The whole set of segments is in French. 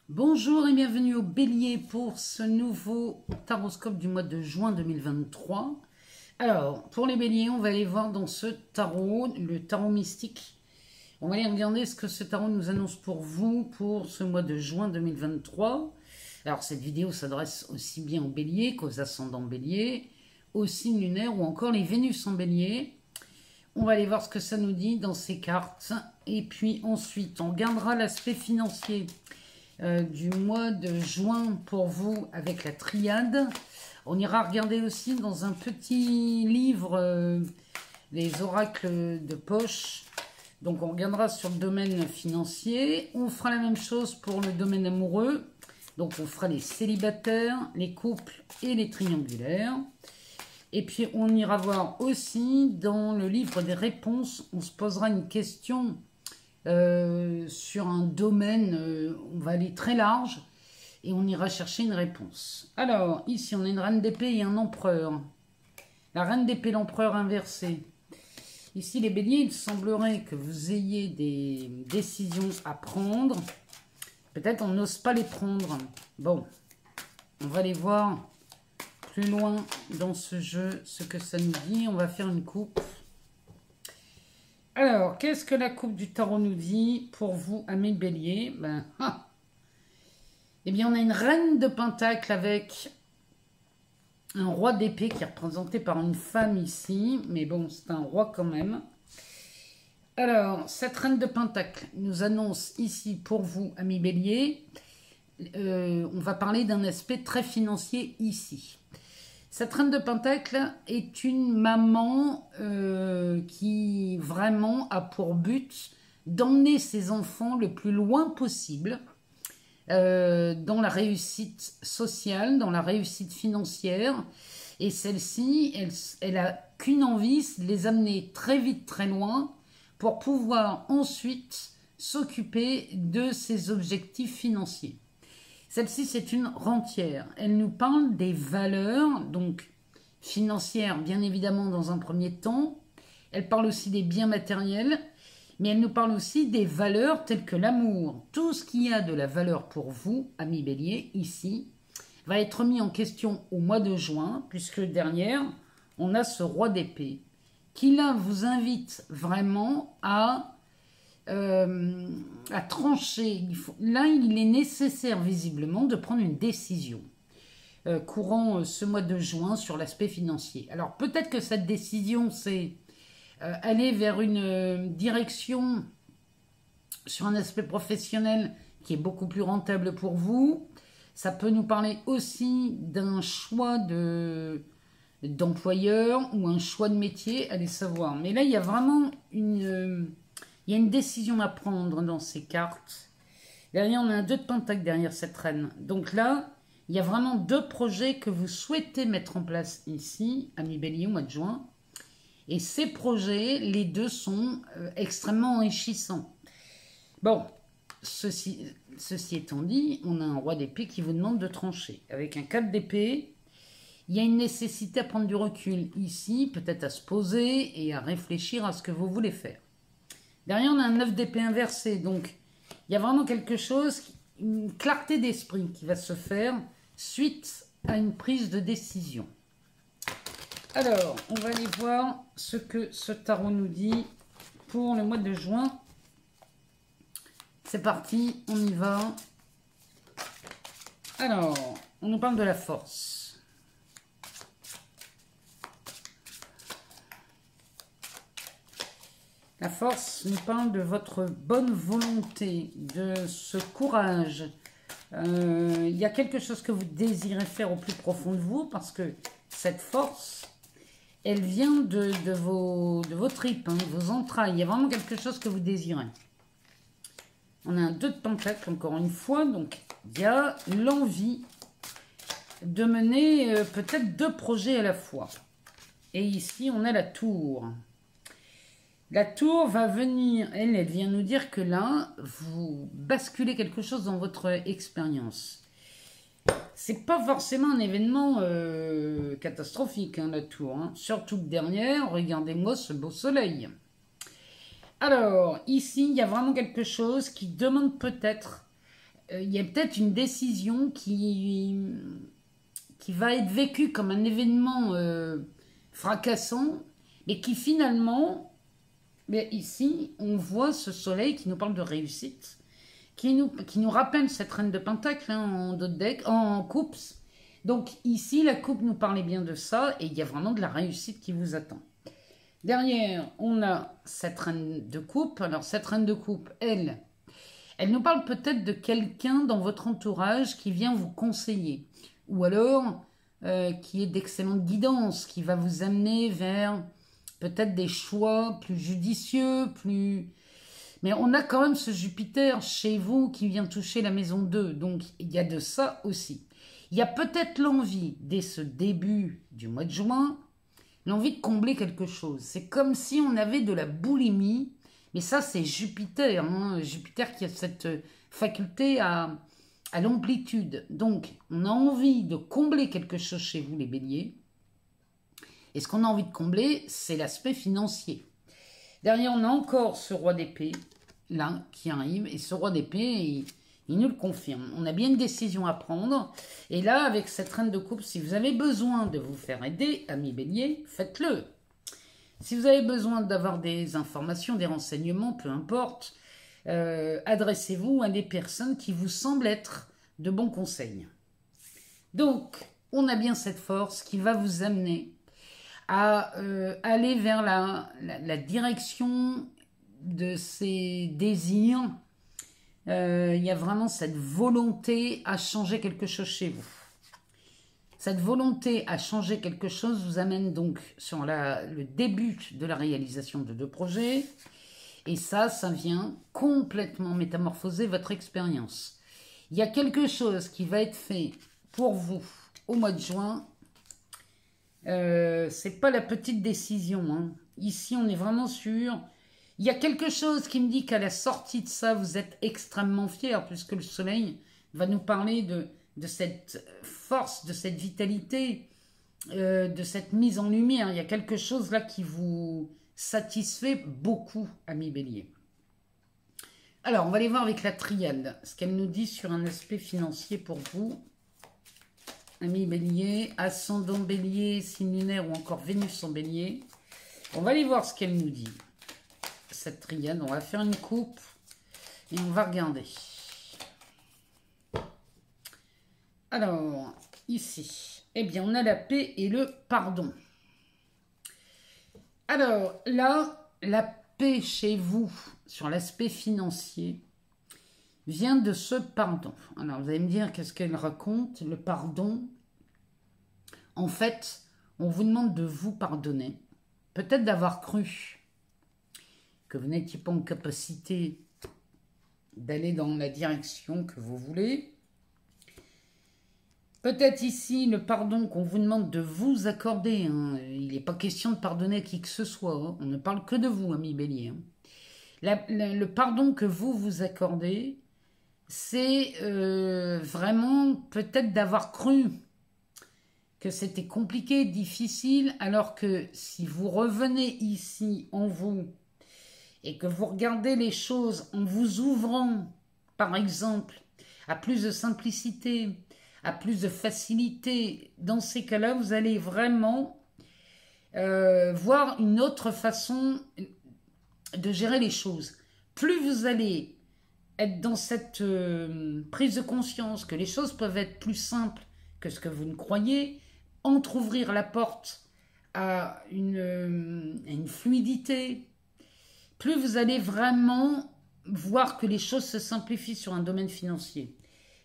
Bonjour et bienvenue au Bélier pour ce nouveau taroscope du mois de juin 2023. Alors, pour les Béliers, on va aller voir dans ce tarot, le tarot mystique. On va aller regarder ce que ce tarot nous annonce pour vous pour ce mois de juin 2023. Alors, cette vidéo s'adresse aussi bien aux Béliers qu'aux ascendants Béliers, aux signes lunaires ou encore les Vénus en Bélier. On va aller voir ce que ça nous dit dans ces cartes. Et puis ensuite, on regardera l'aspect financier du mois de juin pour vous avec la triade. On ira regarder aussi dans un petit livre les oracles de poche. Donc on regardera sur le domaine financier. On fera la même chose pour le domaine amoureux. Donc on fera les célibataires, les couples et les triangulaires. Et puis on ira voir aussi dans le livre des réponses, on se posera une question sur un domaine, on va aller très large et on ira chercher une réponse. Alors ici on a une reine d'épée et un empereur. La reine d'épée, l'empereur inversé. Ici les béliers, il semblerait que vous ayez des décisions à prendre. Peut-être on n'ose pas les prendre. Bon, on va aller voir plus loin dans ce jeu ce que ça nous dit. On va faire une coupe. Alors, qu'est-ce que la coupe du tarot nous dit pour vous, amis béliers? Eh bien, on a une reine de pentacle avec un roi d'épée qui est représenté par une femme ici. Mais bon, c'est un roi quand même. Alors, cette reine de pentacle nous annonce ici pour vous, amis béliers, on va parler d'un aspect très financier ici. Cette reine de pentacle est une maman qui vraiment a pour but d'emmener ses enfants le plus loin possible dans la réussite sociale, dans la réussite financière. Et celle-ci, elle a qu'une envie, c'est de les amener très vite, très loin pour pouvoir ensuite s'occuper de ses objectifs financiers. Celle-ci, c'est une rentière. Elle nous parle des valeurs, donc financières, bien évidemment, dans un premier temps. Elle parle aussi des biens matériels, mais elle nous parle aussi des valeurs telles que l'amour. Tout ce qui a de la valeur pour vous, amis béliers, ici, va être mis en question au mois de juin, puisque derrière, on a ce roi d'épée, qui là vous invite vraiment à trancher. Là, il est nécessaire visiblement de prendre une décision courant ce mois de juin sur l'aspect financier. Alors peut-être que cette décision, c'est aller vers une direction sur un aspect professionnel qui est beaucoup plus rentable pour vous. Ça peut nous parler aussi d'un choix d'employeur ou un choix de métier, allez savoir. Mais là, il y a vraiment une décision à prendre dans ces cartes. Derrière, on a un 2 de pentacle derrière cette reine. Donc là, il y a vraiment deux projets que vous souhaitez mettre en place ici, amis bélier, au mois de juin. Et ces projets, les deux sont extrêmement enrichissants. Bon, ceci étant dit, on a un roi d'épée qui vous demande de trancher. Avec un 4 d'épée, il y a une nécessité à prendre du recul ici, peut-être à se poser et à réfléchir à ce que vous voulez faire. Derrière, on a un 9 d'épée inversé. Donc, il y a vraiment quelque chose, une clarté d'esprit qui va se faire suite à une prise de décision. Alors, on va aller voir ce que ce tarot nous dit pour le mois de juin. C'est parti, on y va. Alors, on nous parle de la force. La force nous parle de votre bonne volonté, de ce courage. Il y a quelque chose que vous désirez faire au plus profond de vous parce que cette force, elle vient de vos tripes, hein, de vos entrailles. Il y a vraiment quelque chose que vous désirez. On a un 2 de pentacle encore une fois. Donc, il y a l'envie de mener peut-être deux projets à la fois. Et ici, on a la tour. La tour va venir, elle vient nous dire que là, vous basculez quelque chose dans votre expérience. C'est pas forcément un événement catastrophique, hein, la tour. Hein. Surtout que derrière, regardez-moi ce beau soleil. Alors, ici, il y a vraiment quelque chose qui demande peut-être il y a peut-être une décision qui va être vécue comme un événement fracassant, mais qui finalement, mais ici, on voit ce soleil qui nous parle de réussite, qui nous rappelle cette reine de Pentacle hein, en dos de deck, en coupe. Donc ici, la coupe nous parlait bien de ça, et il y a vraiment de la réussite qui vous attend. Derrière, on a cette reine de coupe. Alors cette reine de coupe, elle nous parle peut-être de quelqu'un dans votre entourage qui vient vous conseiller, ou alors qui est d'excellente guidance, qui va vous amener vers peut-être des choix plus judicieux, plus... Mais on a quand même ce Jupiter chez vous qui vient toucher la maison 2, donc il y a de ça aussi. Il y a peut-être l'envie, dès ce début du mois de juin, l'envie de combler quelque chose. C'est comme si on avait de la boulimie, mais ça c'est Jupiter, hein, Jupiter qui a cette faculté à l'amplitude. Donc on a envie de combler quelque chose chez vous les béliers, et ce qu'on a envie de combler, c'est l'aspect financier. Derrière, on a encore ce roi d'épée, là, qui arrive. Et ce roi d'épée, il nous le confirme. On a bien une décision à prendre. Et là, avec cette reine de coupe, si vous avez besoin de vous faire aider, amis béliers, faites-le. Si vous avez besoin d'avoir des informations, des renseignements, peu importe, adressez-vous à des personnes qui vous semblent être de bons conseils. Donc, on a bien cette force qui va vous amener à aller vers la direction de ses désirs. Il y a vraiment cette volonté à changer quelque chose chez vous. Cette volonté à changer quelque chose vous amène donc sur le début de la réalisation de 2 projets. Et ça vient complètement métamorphoser votre expérience. Il y a quelque chose qui va être fait pour vous au mois de juin. C'est pas la petite décision. Hein. Ici, on est vraiment sûr. Il y a quelque chose qui me dit qu'à la sortie de ça, vous êtes extrêmement fiers, puisque le soleil va nous parler de cette force, de cette vitalité, de cette mise en lumière. Il y a quelque chose là qui vous satisfait beaucoup, amis béliers. Alors, on va aller voir avec la triade, ce qu'elle nous dit sur un aspect financier pour vous. Amis bélier, ascendant bélier, signe lunaire ou encore Vénus en bélier. On va aller voir ce qu'elle nous dit. Cette triade, on va faire une coupe et on va regarder. Alors, ici, eh bien, on a la paix et le pardon. Alors, là, la paix chez vous, sur l'aspect financier, vient de ce pardon. Alors, vous allez me dire, qu'est-ce qu'elle raconte? Le pardon, en fait, on vous demande de vous pardonner. Peut-être d'avoir cru que vous n'étiez pas en capacité d'aller dans la direction que vous voulez. Peut-être ici, le pardon qu'on vous demande de vous accorder. Hein. Il n'est pas question de pardonner à qui que ce soit. Hein. On ne parle que de vous, amis bélier. Hein. Le pardon que vous accordez, c'est vraiment peut-être d'avoir cru que c'était compliqué, difficile, alors que si vous revenez ici en vous et que vous regardez les choses en vous ouvrant, par exemple, à plus de simplicité, à plus de facilité, dans ces cas-là, vous allez vraiment voir une autre façon de gérer les choses. Plus vous allez être dans cette prise de conscience que les choses peuvent être plus simples que ce que vous ne croyez, entrouvrir la porte à une fluidité, plus vous allez vraiment voir que les choses se simplifient sur un domaine financier.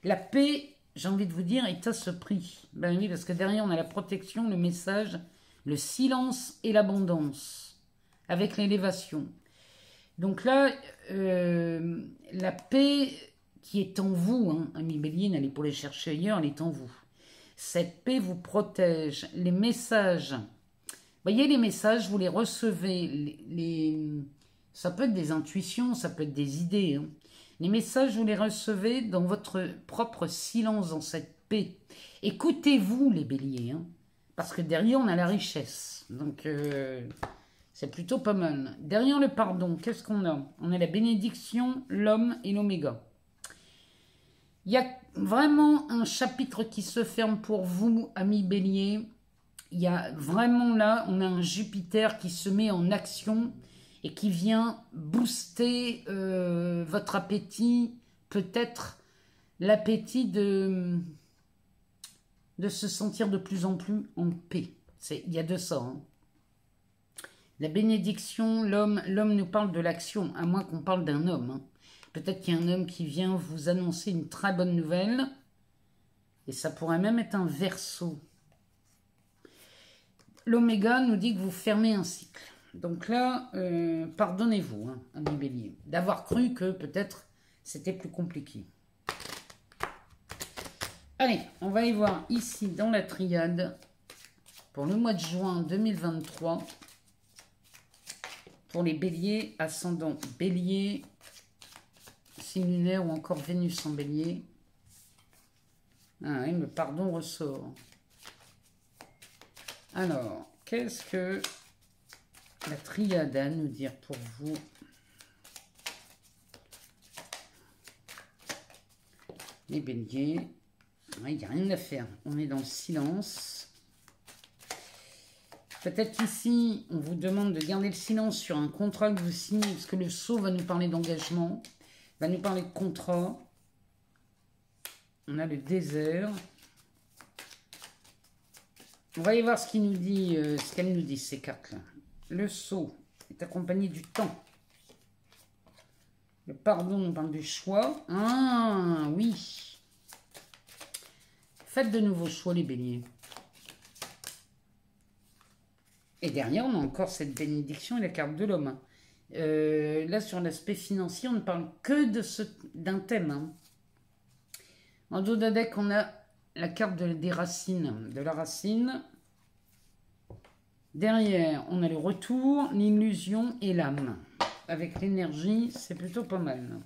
La paix, j'ai envie de vous dire, est à ce prix. Ben oui, parce que derrière, on a la protection, le message, le silence et l'abondance, avec l'élévation. Donc là, la paix qui est en vous, hein, amis bélier, n'allez pas les chercher ailleurs, elle est en vous. Cette paix vous protège. Les messages, voyez les messages, vous les recevez. Ça peut être des intuitions, ça peut être des idées. Hein. Les messages, vous les recevez dans votre propre silence, dans cette paix. Écoutez-vous, les béliers, hein, parce que derrière, on a la richesse. Donc, c'est plutôt pas mal. Derrière le pardon, qu'est-ce qu'on a? On a la bénédiction, l'homme et l'oméga. Il y a vraiment un chapitre qui se ferme pour vous, amis Bélier. Il y a vraiment là, on a un Jupiter qui se met en action et qui vient booster votre appétit, peut-être l'appétit de se sentir de plus en plus en paix. Il y a de ça. Hein. La bénédiction, l'homme nous parle de l'action, à moins qu'on parle d'un homme. Hein. Peut-être qu'il y a un homme qui vient vous annoncer une très bonne nouvelle. Et ça pourrait même être un Verseau. L'Oméga nous dit que vous fermez un cycle. Donc là, pardonnez-vous, hein, amis Bélier, d'avoir cru que peut-être c'était plus compliqué. Allez, on va aller voir ici dans la triade pour le mois de juin 2023. Pour les Béliers, ascendant Bélier, signe lunaire ou encore Vénus en Bélier. Ah oui, le pardon ressort. Alors, qu'est-ce que la triade a à nous dire pour vous? Les Béliers, il n'y a rien à faire. On est dans le silence. Peut-être qu'ici, on vous demande de garder le silence sur un contrat que vous signez, parce que le sceau va nous parler d'engagement, va nous parler de contrat. On a le désert. On va aller voir ce qu'il nous dit, ce qu'elles nous disent, ces cartes-là. Le sceau est accompagné du temps. Le pardon nous parle du choix. Ah, oui. Faites de nouveaux choix, les Béliers. Et derrière, on a encore cette bénédiction et la carte de l'homme. Là, sur l'aspect financier, on ne parle que d'un thème. Hein. En dos de deck, on a la carte des racines, de la racine. Derrière, on a le retour, l'illusion et l'âme. Avec l'énergie, c'est plutôt pas mal.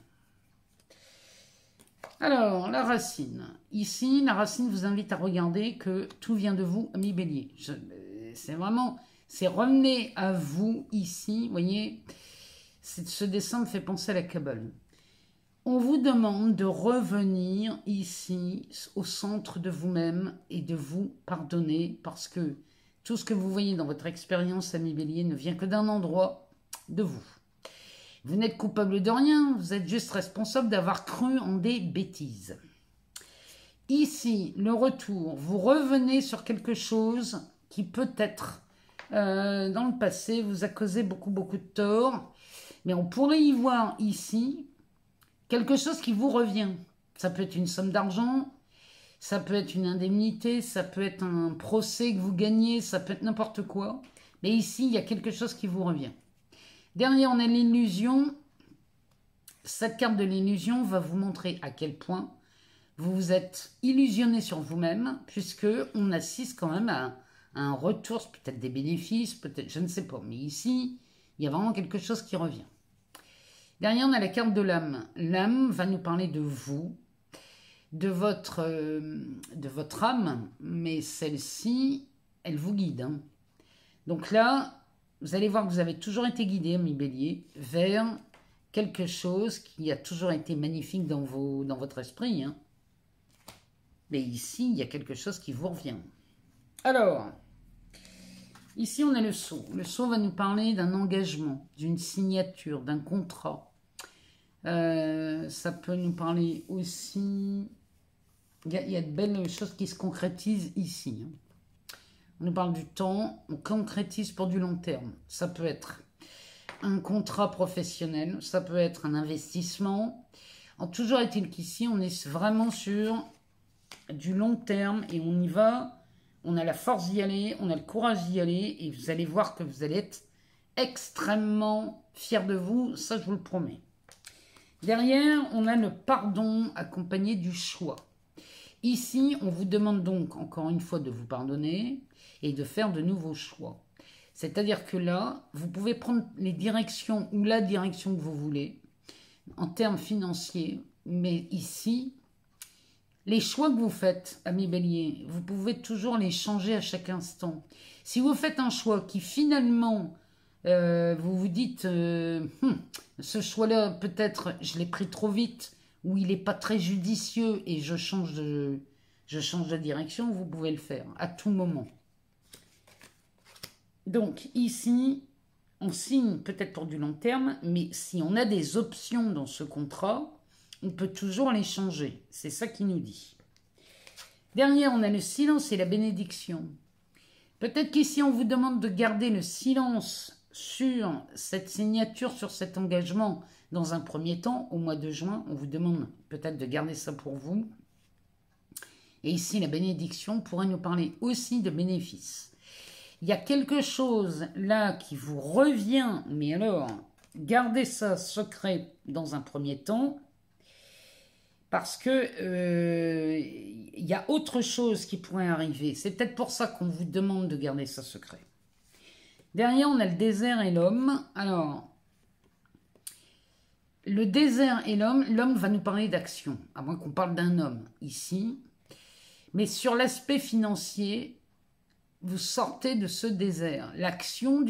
Alors, la racine. Ici, la racine vous invite à regarder que tout vient de vous, amis Bélier. C'est vraiment... C'est revenez à vous ici, vous voyez, ce dessin me fait penser à la Kabbale. On vous demande de revenir ici au centre de vous-même et de vous pardonner parce que tout ce que vous voyez dans votre expérience, ami Bélier, ne vient que d'un endroit, de vous. Vous n'êtes coupable de rien, vous êtes juste responsable d'avoir cru en des bêtises. Ici, le retour, vous revenez sur quelque chose qui peut-être... dans le passé, vous a causé beaucoup de tort. Mais on pourrait y voir ici quelque chose qui vous revient. Ça peut être une somme d'argent, ça peut être une indemnité, ça peut être un procès que vous gagnez, ça peut être n'importe quoi. Mais ici, il y a quelque chose qui vous revient. Derrière, on a l'illusion. Cette carte de l'illusion va vous montrer à quel point vous vous êtes illusionné sur vous-même, puisque on assiste quand même à un retour, peut-être des bénéfices, peut-être, je ne sais pas. Mais ici, il y a vraiment quelque chose qui revient. Derrière, on a la carte de l'âme. L'âme va nous parler de vous, de votre âme, mais celle-ci, elle vous guide. Hein. Donc là, vous allez voir que vous avez toujours été guidé, mes béliers, vers quelque chose qui a toujours été magnifique dans votre esprit. Hein. Mais ici, il y a quelque chose qui vous revient. Alors, ici, on a le sceau. Le sceau va nous parler d'un engagement, d'une signature, d'un contrat. Ça peut nous parler aussi... Il y a de belles choses qui se concrétisent ici. Hein. On nous parle du temps, on concrétise pour du long terme. Ça peut être un contrat professionnel, ça peut être un investissement. Toujours est-il qu'ici, on est vraiment sur du long terme et on y va. On a la force d'y aller, on a le courage d'y aller et vous allez voir que vous allez être extrêmement fiers de vous, ça je vous le promets. Derrière, on a le pardon accompagné du choix. Ici, on vous demande donc encore une fois de vous pardonner et de faire de nouveaux choix. C'est-à-dire que là, vous pouvez prendre les directions ou la direction que vous voulez en termes financiers, mais ici, les choix que vous faites, amis béliers, vous pouvez toujours les changer à chaque instant. Si vous faites un choix qui finalement, vous vous dites, ce choix-là, peut-être, je l'ai pris trop vite, où il n'est pas très judicieux et je change de direction, vous pouvez le faire à tout moment. Donc ici, on signe peut-être pour du long terme, mais si on a des options dans ce contrat, on peut toujours les changer. C'est ça qu'il nous dit. Derrière, on a le silence et la bénédiction. Peut-être qu'ici, on vous demande de garder le silence sur cette signature, sur cet engagement. Dans un premier temps, au mois de juin, on vous demande peut-être de garder ça pour vous. Et ici, la bénédiction pourrait nous parler aussi de bénéfices. Il y a quelque chose là qui vous revient, mais alors, gardez ça secret dans un premier temps. Parce que il y a autre chose qui pourrait arriver. C'est peut-être pour ça qu'on vous demande de garder ça secret. Derrière, on a le désert et l'homme. Alors, le désert et l'homme va nous parler d'action, à moins qu'on parle d'un homme ici. Mais sur l'aspect financier, vous sortez de ce désert. L'action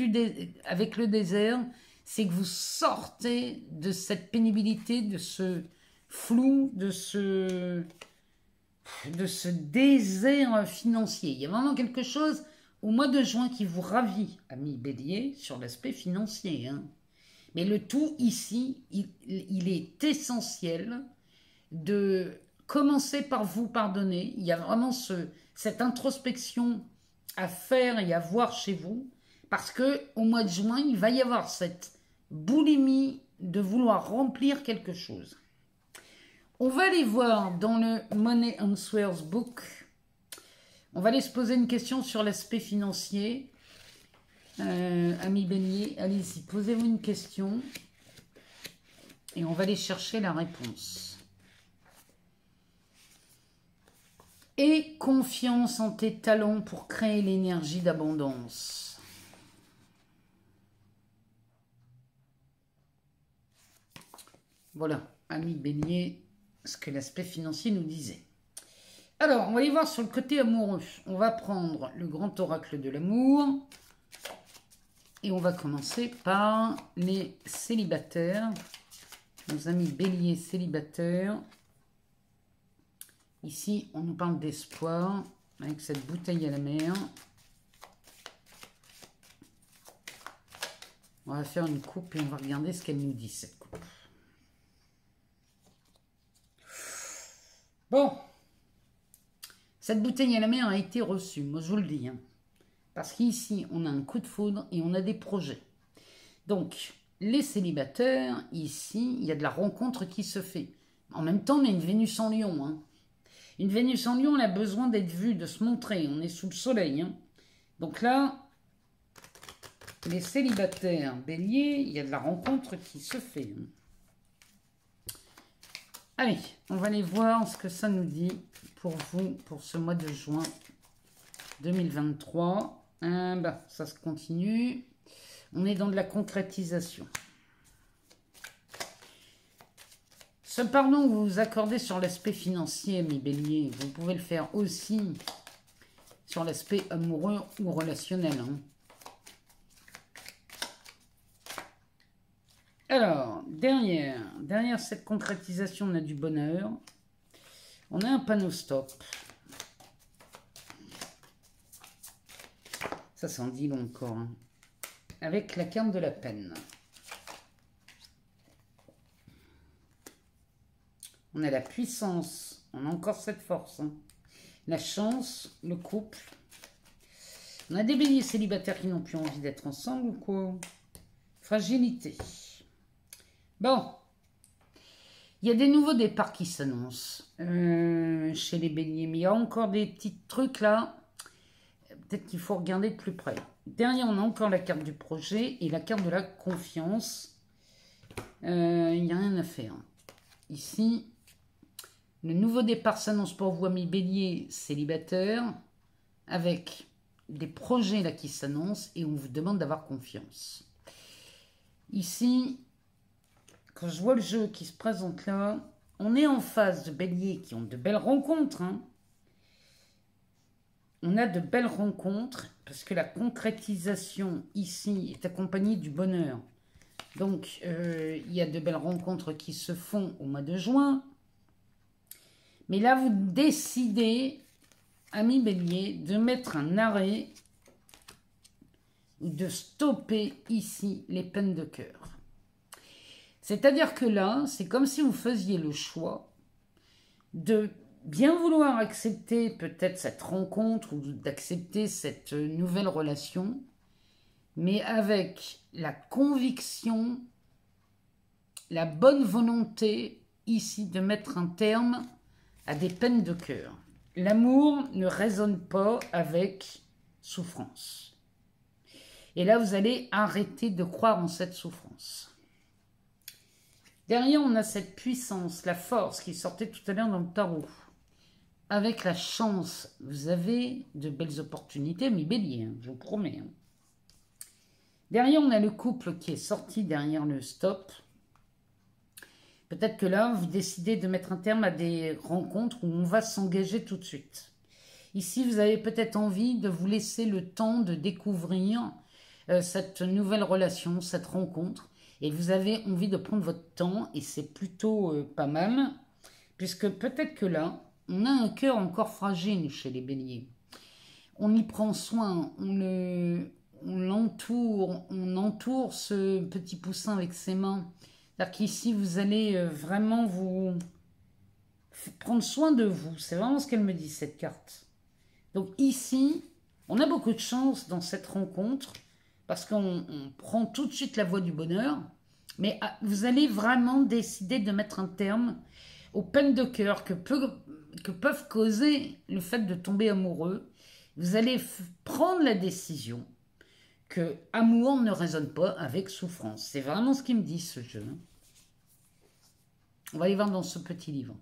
avec le désert, c'est que vous sortez de cette pénibilité, de ce flou, de ce désert financier. Il y a vraiment quelque chose au mois de juin qui vous ravit, amis bélier, sur l'aspect financier. Hein. Mais le tout ici, il est essentiel de commencer par vous pardonner. Il y a vraiment cette introspection à faire et à voir chez vous, parce que au mois de juin, il va y avoir cette boulimie de vouloir remplir quelque chose. On va aller voir dans le Money Answers Book. On va aller se poser une question sur l'aspect financier. Amis bélier, allez-y, posez-vous une question. Et on va aller chercher la réponse. Aie confiance en tes talents pour créer l'énergie d'abondance. Voilà, amis bélier, ce que l'aspect financier nous disait. Alors, on va aller voir sur le côté amoureux. On va prendre le grand oracle de l'amour. Et on va commencer par les célibataires. Nos amis béliers célibataires. Ici, on nous parle d'espoir avec cette bouteille à la mer. On va faire une coupe et on va regarder ce qu'elle nous dit, cette coupe. Bon, cette bouteille à la mer a été reçue, moi je vous le dis. Hein, parce qu'ici, on a un coup de foudre et on a des projets. Donc, les célibataires, ici, il y a de la rencontre qui se fait. En même temps, on a une Vénus en Lion. Hein. Une Vénus en Lion, elle a besoin d'être vue, de se montrer. On est sous le soleil. Hein. Donc là, les célibataires béliers, il y a de la rencontre qui se fait. Hein. Allez, on va aller voir ce que ça nous dit pour vous, pour ce mois de juin 2023. Ça se continue. On est dans de la concrétisation. Ce pardon que vous vous accordez sur l'aspect financier, mes béliers, vous pouvez le faire aussi sur l'aspect amoureux ou relationnel. Hein. Alors, derrière cette concrétisation, on a du bonheur. On a un panneau stop. Ça, ça en dit long encore. Hein. Avec la carte de la peine. On a la puissance. On a encore cette force. Hein. La chance, le couple. On a des béliers célibataires qui n'ont plus envie d'être ensemble ou quoi. Fragilité. Bon. Il y a des nouveaux départs qui s'annoncent chez les béliers. Mais il y a encore des petits trucs là. Peut-être qu'il faut regarder de plus près. Derrière, on a encore la carte du projet et la carte de la confiance. Il n'y a rien à faire. Ici, le nouveau départ s'annonce pour vous, amis béliers célibataires, avec des projets là qui s'annoncent et on vous demande d'avoir confiance. Ici, quand je vois le jeu qui se présente là, on est en face de béliers qui ont de belles rencontres. Hein. On a de belles rencontres parce que la concrétisation ici est accompagnée du bonheur. Donc, il y a de belles rencontres qui se font au mois de juin. Mais là, vous décidez, ami Bélier, de mettre un arrêt ou de stopper ici les peines de cœur. C'est-à-dire que là, c'est comme si vous faisiez le choix de bien vouloir accepter peut-être cette rencontre ou d'accepter cette nouvelle relation, mais avec la conviction, la bonne volonté ici de mettre un terme à des peines de cœur. L'amour ne résonne pas avec souffrance. Et là, vous allez arrêter de croire en cette souffrance. Derrière, on a cette puissance, la force qui sortait tout à l'heure dans le tarot. Avec la chance, vous avez de belles opportunités, mais Bélier, hein, je vous promets. Hein. Derrière, on a le couple qui est sorti derrière le stop. Peut-être que là, vous décidez de mettre un terme à des rencontres où on va s'engager tout de suite. Ici, vous avez peut-être envie de vous laisser le temps de découvrir cette nouvelle relation, cette rencontre. Et vous avez envie de prendre votre temps et c'est plutôt pas mal. Puisque peut-être que là, on a un cœur encore fragile chez les béliers. On y prend soin, on entoure ce petit poussin avec ses mains. C'est-à-dire qu'ici, vous allez vraiment vous prendre soin de vous. C'est vraiment ce qu'elle me dit, cette carte. Donc ici, on a beaucoup de chance dans cette rencontre parce qu'on prend tout de suite la voie du bonheur. Mais vous allez vraiment décider de mettre un terme aux peines de cœur que peuvent causer le fait de tomber amoureux. Vous allez prendre la décision que amour ne résonne pas avec souffrance. C'est vraiment ce qu'il me dit, ce jeu. On va aller voir dans ce petit livre.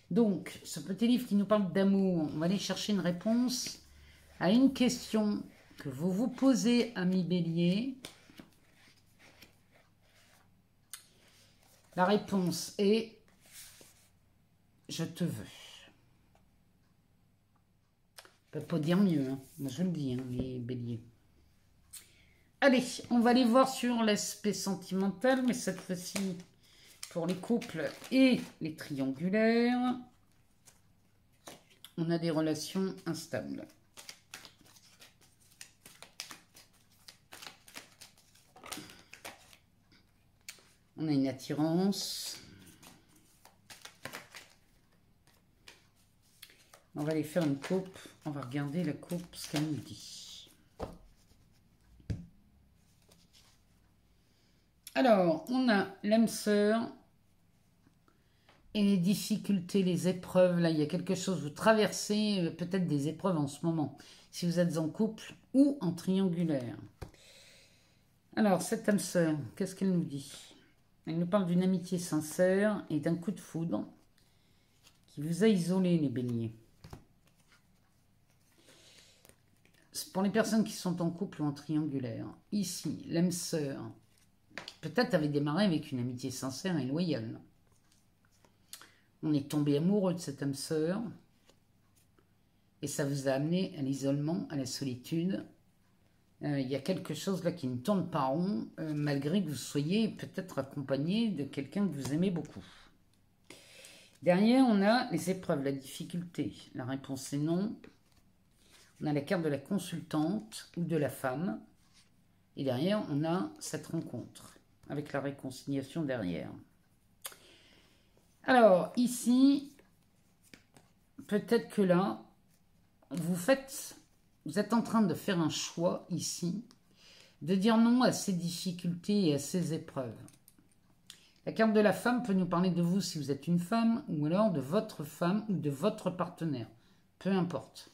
Donc, ce petit livre qui nous parle d'amour, on va aller chercher une réponse à une question que vous vous posez, ami Bélier. La réponse est « Je te veux ». On ne peut pas dire mieux, hein. Moi je le dis, hein, les béliers. Allez, on va aller voir sur l'aspect sentimental, mais cette fois-ci pour les couples et les triangulaires. On a des relations instables. On a une attirance. On va aller faire une coupe. On va regarder la coupe, ce qu'elle nous dit. Alors, on a l'âme sœur et les difficultés, les épreuves. Là, il y a quelque chose, vous traversez peut-être des épreuves en ce moment. Si vous êtes en couple ou en triangulaire. Alors, cette âme sœur, qu'est-ce qu'elle nous dit ? Elle nous parle d'une amitié sincère et d'un coup de foudre qui vous a isolé, les béliers. Pour les personnes qui sont en couple ou en triangulaire, ici, l'âme sœur, peut-être avait démarré avec une amitié sincère et loyale. On est tombé amoureux de cette âme sœur et ça vous a amené à l'isolement, à la solitude. Il y a quelque chose là qui ne tourne pas rond, malgré que vous soyez peut-être accompagné de quelqu'un que vous aimez beaucoup. Derrière, on a les épreuves, la difficulté. La réponse est non. On a la carte de la consultante ou de la femme. Et derrière, on a cette rencontre avec la réconciliation derrière. Alors, ici, peut-être que là, vous êtes en train de faire un choix ici, de dire non à ces difficultés et à ces épreuves. La carte de la femme peut nous parler de vous si vous êtes une femme, ou alors de votre femme ou de votre partenaire. Peu importe.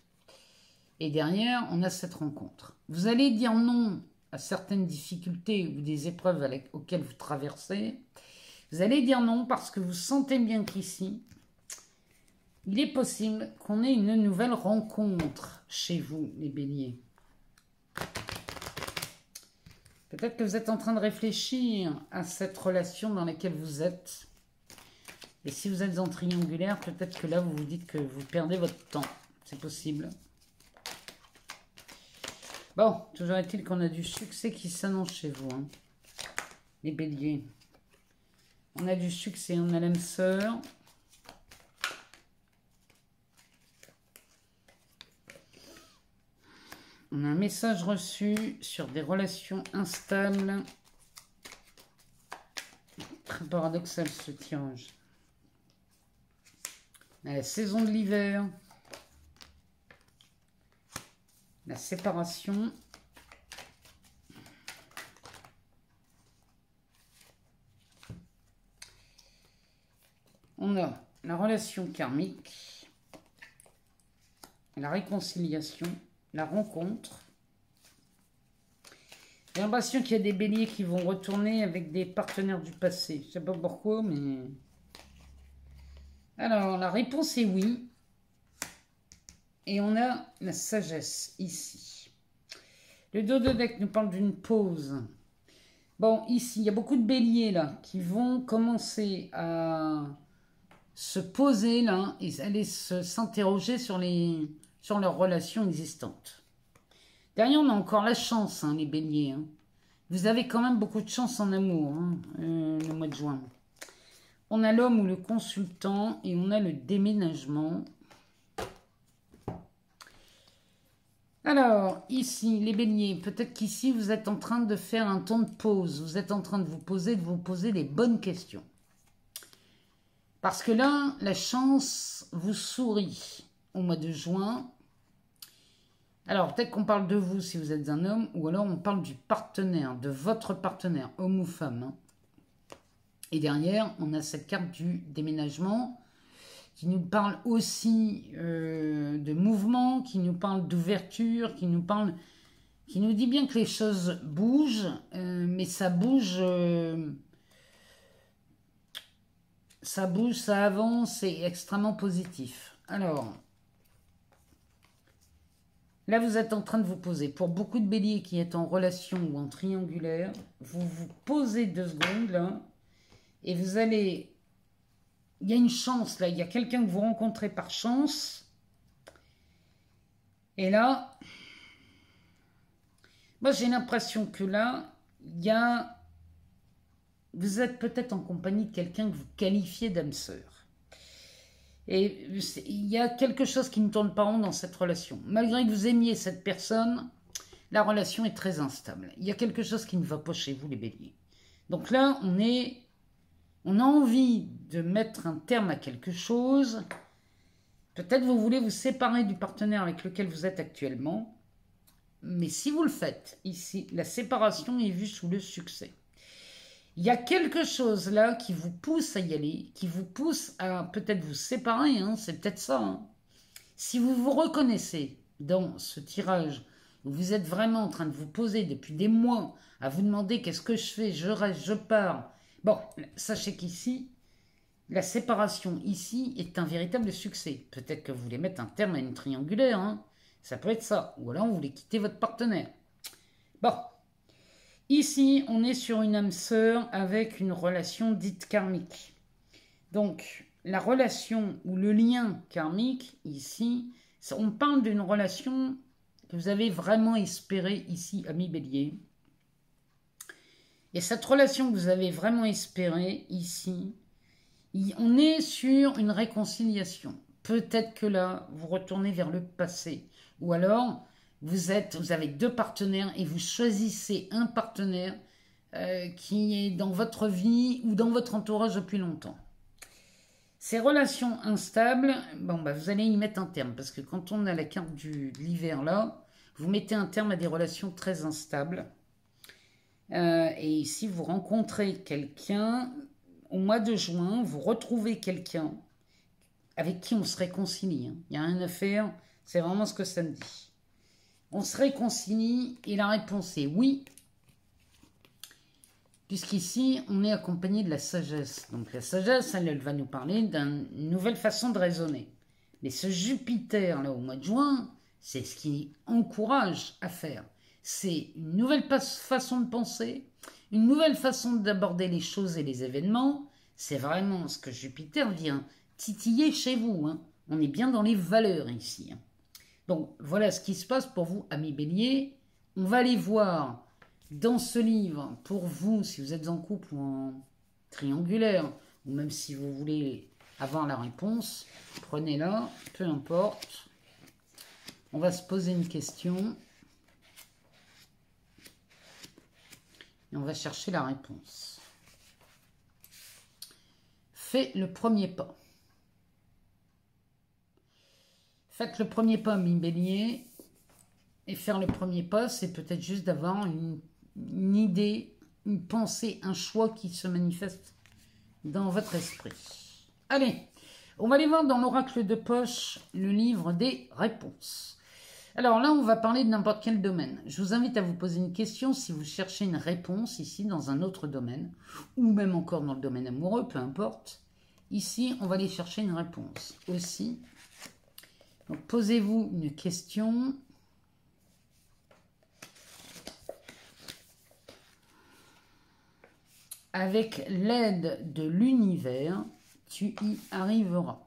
Et derrière, on a cette rencontre. Vous allez dire non à certaines difficultés ou des épreuves auxquelles vous traversez. Vous allez dire non parce que vous sentez bien qu'ici, il est possible qu'on ait une nouvelle rencontre chez vous, les béliers. Peut-être que vous êtes en train de réfléchir à cette relation dans laquelle vous êtes. Et si vous êtes en triangulaire, peut-être que là, vous vous dites que vous perdez votre temps. C'est possible. Bon, toujours est-il qu'on a du succès qui s'annonce chez vous, hein, les béliers. On a du succès, on a l'âme sœur. On a un message reçu sur des relations instables. Très paradoxal ce tirage. La saison de l'hiver. La séparation. On a la relation karmique, la réconciliation, la rencontre. J'ai l'impression qu'il y a des béliers qui vont retourner avec des partenaires du passé. Je ne sais pas pourquoi, mais... Alors, la réponse est oui. Et on a la sagesse ici. Le dos de deck nous parle d'une pause. Bon, ici, il y a beaucoup de béliers là qui vont commencer à se poser là et aller s'interroger sur leurs relations existantes. Derrière, on a encore la chance, hein, les béliers. Hein. Vous avez quand même beaucoup de chance en amour, hein, le mois de juin. On a l'homme ou le consultant et on a le déménagement. Alors, ici, les béliers, peut-être qu'ici, vous êtes en train de faire un temps de pause. Vous êtes en train de vous poser les bonnes questions. Parce que là, la chance vous sourit au mois de juin. Alors, peut-être qu'on parle de vous si vous êtes un homme, ou alors on parle du partenaire, de votre partenaire, homme ou femme. Hein. Et derrière, on a cette carte du déménagement qui nous parle aussi de mouvement, qui nous parle d'ouverture, qui nous dit bien que les choses bougent, mais ça bouge, ça avance, c'est extrêmement positif. Alors, là, vous êtes en train de vous poser. Pour beaucoup de béliers qui est en relation ou en triangulaire, vous vous posez 2 secondes, là, et vous allez... Il y a une chance, là. Il y a quelqu'un que vous rencontrez par chance. Et là, moi, j'ai l'impression que là, vous êtes peut-être en compagnie de quelqu'un que vous qualifiez d'âme sœur. Et il y a quelque chose qui ne tourne pas rond dans cette relation. Malgré que vous aimiez cette personne, la relation est très instable. Il y a quelque chose qui ne va pas chez vous, les béliers. Donc là, on a envie de mettre un terme à quelque chose. Peut-être vous voulez vous séparer du partenaire avec lequel vous êtes actuellement. Mais si vous le faites, ici, la séparation est vue sous le succès. Il y a quelque chose là qui vous pousse à y aller, qui vous pousse à peut-être vous séparer, hein, c'est peut-être ça. Hein. Si vous vous reconnaissez dans ce tirage, où vous êtes vraiment en train de vous poser depuis des mois, à vous demander qu'est-ce que je fais, je reste, je pars. Bon, sachez qu'ici, la séparation ici est un véritable succès. Peut-être que vous voulez mettre un terme à une triangulaire, hein. Ça peut être ça. Ou alors vous voulez quitter votre partenaire. Bon. Ici, on est sur une âme sœur avec une relation dite karmique. Donc, la relation ou le lien karmique, ici, on parle d'une relation que vous avez vraiment espérée ici, ami Bélier. Et cette relation que vous avez vraiment espérée ici, on est sur une réconciliation. Peut-être que là, vous retournez vers le passé. Ou alors, vous avez 2 partenaires et vous choisissez un partenaire qui est dans votre vie ou dans votre entourage depuis longtemps. Ces relations instables, bon, bah, vous allez y mettre un terme. Parce que quand on a la carte de l'hiver là, vous mettez un terme à des relations très instables. Et ici, vous rencontrez quelqu'un au mois de juin, vous retrouvez quelqu'un avec qui on se réconcilie. Hein. Il n'y a rien à faire, c'est vraiment ce que ça me dit. On se réconcilie et la réponse est oui. Puisqu'ici, on est accompagné de la sagesse. Donc la sagesse, elle va nous parler d'une nouvelle façon de raisonner. Mais ce Jupiter, là, au mois de juin, c'est ce qui encourage à faire. C'est une nouvelle façon de penser, une nouvelle façon d'aborder les choses et les événements. C'est vraiment ce que Jupiter vient titiller chez vous. Hein. On est bien dans les valeurs ici. Hein. Donc, voilà ce qui se passe pour vous, amis Bélier. On va aller voir dans ce livre, pour vous, si vous êtes en couple ou en triangulaire, ou même si vous voulez avoir la réponse, prenez-la, peu importe. On va se poser une question. Et on va chercher la réponse. Fais le premier pas. Faites le premier pas, mi bélier. Et faire le premier pas, c'est peut-être juste d'avoir une idée, une pensée, un choix qui se manifeste dans votre esprit. Allez, on va aller voir dans l'oracle de poche le livre des réponses. Alors là, on va parler de n'importe quel domaine. Je vous invite à vous poser une question si vous cherchez une réponse ici dans un autre domaine, ou même encore dans le domaine amoureux, peu importe. Ici, on va aller chercher une réponse aussi. Donc, posez-vous une question. Avec l'aide de l'univers, tu y arriveras.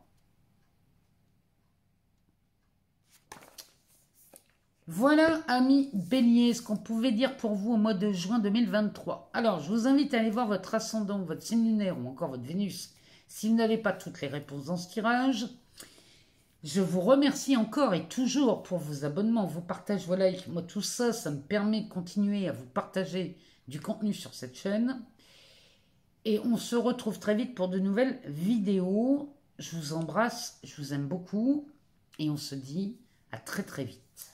Voilà, amis béliers, ce qu'on pouvait dire pour vous au mois de juin 2023. Alors, je vous invite à aller voir votre ascendant, votre signe lunaire ou encore votre Vénus, si vous n'avez pas toutes les réponses dans ce tirage. Je vous remercie encore et toujours pour vos abonnements, vos partages, vos likes. Moi, tout ça, ça me permet de continuer à vous partager du contenu sur cette chaîne. Et on se retrouve très vite pour de nouvelles vidéos. Je vous embrasse, je vous aime beaucoup. Et on se dit à très très vite.